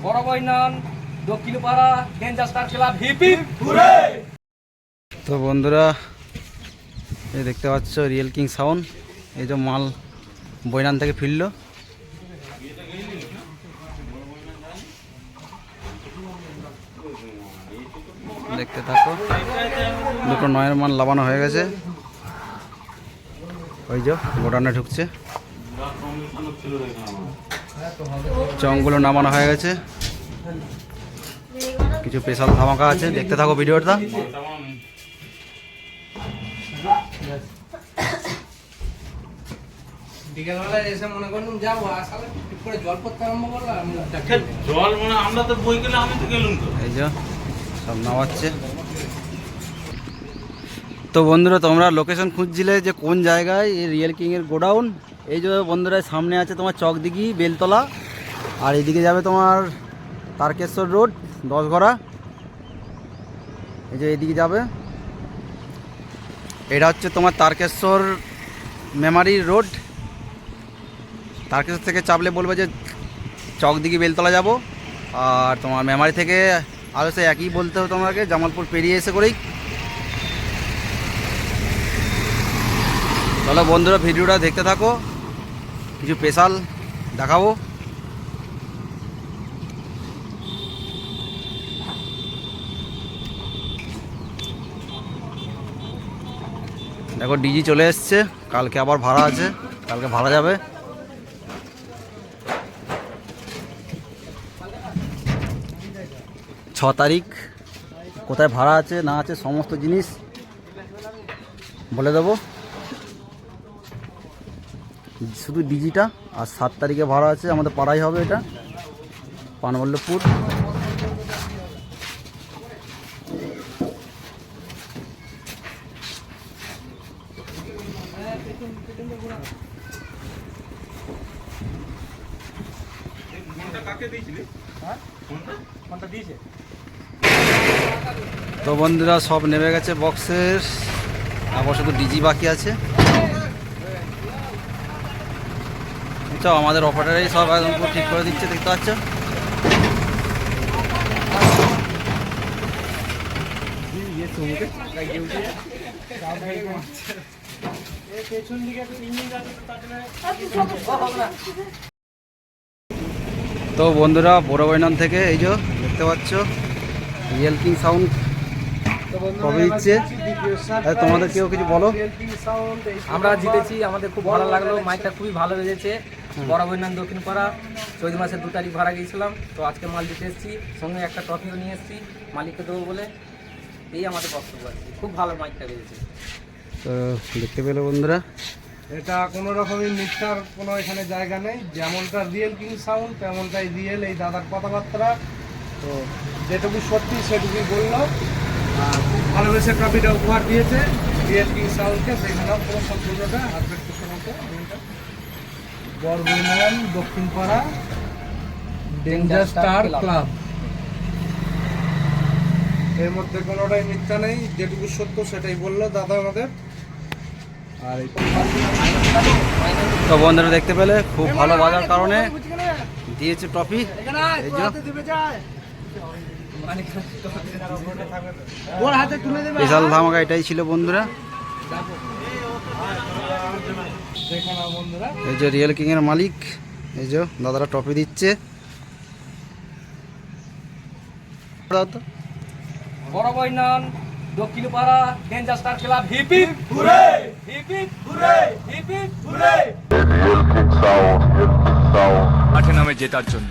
বড় Boinan Dakshinpara danger star club hip hip hooray. তো বন্ধুরা এই দেখতে পাচ্ছ রিয়েল কিং সাউন্ড, এই যে মাল বৈনান থেকে ফিরলো। দেখতে থাকো, দুটো নয়ের মাল লাগানো হয়ে গেছে, ওই যে গোডাউনে ঢুকছে। চংগুলো নামানো হয়ে গেছে, কিছু স্পেশাল ধামাকা আছে, দেখতে থাকো ভিডিওটা। বিকেলবেলা এসে মনে করলাম যাবো, আসলে ঠিক করে জল পড়তে আরম্ভ করলাম। জল মানে আমরা তো বই গেলে আমি তো গেলুম তো। এই যে সব নামাচ্ছে। তো বন্ধুরা তোমরা লোকেশন খুঁজছিলে যে কোন জায়গায় এই রিয়েল কিংয়ের গোডাউন, এই যে বন্ধুরা সামনে আছে তোমার চকদিঘি বেলতলা, আর এদিকে যাবে তোমার তারকেশ্বর রোড 10 ঘরা, এই যে এদিকে যাবে। এটা হচ্ছে তোমার তারকেশ্বর মেমারি রোড। তারকেশ্বর থেকে চাপলে বলবে যে চকদিঘি বেলতলা যাব, আর তোমার মেমারি থেকে আরও সে একই বলতে হবে তোমাকে, জামালপুর পেরিয়ে এসে করেই। চলো বন্ধুরা ভিডিওটা দেখতে থাকো, কিছু স্পেশাল দেখাবো। দেখো ডিজি চলে এসছে, কালকে আবার ভাড়া আছে, কালকে ভাড়া যাবে। ছ তারিখ কোথায় ভাড়া আছে না আছে সমস্ত জিনিস বলে দেবো, শুধু ডিজিটা। আর 7 তারিখে ভাড়া আছে, আমাদের পাড়াই হবে, এটা পানবল্লভপুর। তো বন্ধুরা সব নেমে গেছে বক্সের, আবার শুধু ডিজি বাকি আছে। তো আমাদের অপারেটারই সব একদম পুরো ঠিক করে দিচ্ছে, দেখতে পাচ্ছ। তো বন্ধুরা বড় বৈনান থেকে এই যে দেখতে পাচ্ছ রিয়েল কিং সাউন্ড কবে দিচ্ছে, তোমাদের কেউ কিছু বলো। আমরা জিতেছি, আমাদের খুব ভালো লাগলো, মাইকটা খুবই ভালো বেজেছে। বড় বৈনান দক্ষিণপাড়া 14 মাসের 2 তারিখ ভাড়া গিয়েছিলাম, তো আজকে মাল দিতে এসেছি, সঙ্গে একটা ট্রফিও নিয়ে এসেছি মালিককে দেবো বলে। এই আমাদের বক্তব্য আছে, খুব ভালো মাইকটা বেজেছে। তো দেখতে পেলো বন্ধুরা, এটা কোনো রকমের মিথ্যার কোনো এখানে জায়গা নেই, যেমনটা রিয়েল কিং সাউন্ড তেমনটাই রিয়েল এই দাদার কথাবার্তা। তো যেটুকু সত্যি সেটুকুই বললো, আর খুব ভালোবেসে ট্রফিটা উপহার দিয়েছে রিয়েল কিং সাউন্ডকে, সেখানে পুরো সম্পূর্ণটা হাজবেন্ড মতো বরগুনান দক্ষিণপাড়া ডেঞ্জার স্টার ক্লাব। এর মধ্যে কোনোটাই মিথ্যা নেই, যেটুকু সত্য সেটাই বললো দাদা আমাদের। আর তো বন্ধুরা দেখতে পেলে খুব ভালো বাজার কারণে দিয়েছে ট্রফি। এই যে বিশাল ধামাকা এটাই ছিল বন্ধুরা। এই যে রিয়েল কিং এর মালিক, এই যে দাদারা ট্রফি দিচ্ছে। বড় Boinan Dakshinpara danger star club hip hip hooray, hip hip hooray, hip hip hooray. মাঠে নামে জেতার জন্য,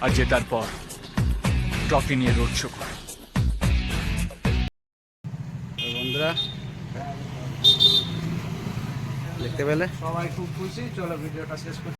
আর জেতার পর ট্রফি নিয়ে রোড শো করে। বন্ধুরা দেখতে পেলে সবাই খুব খুশি। চলো ভিডিওটা শেষ করি।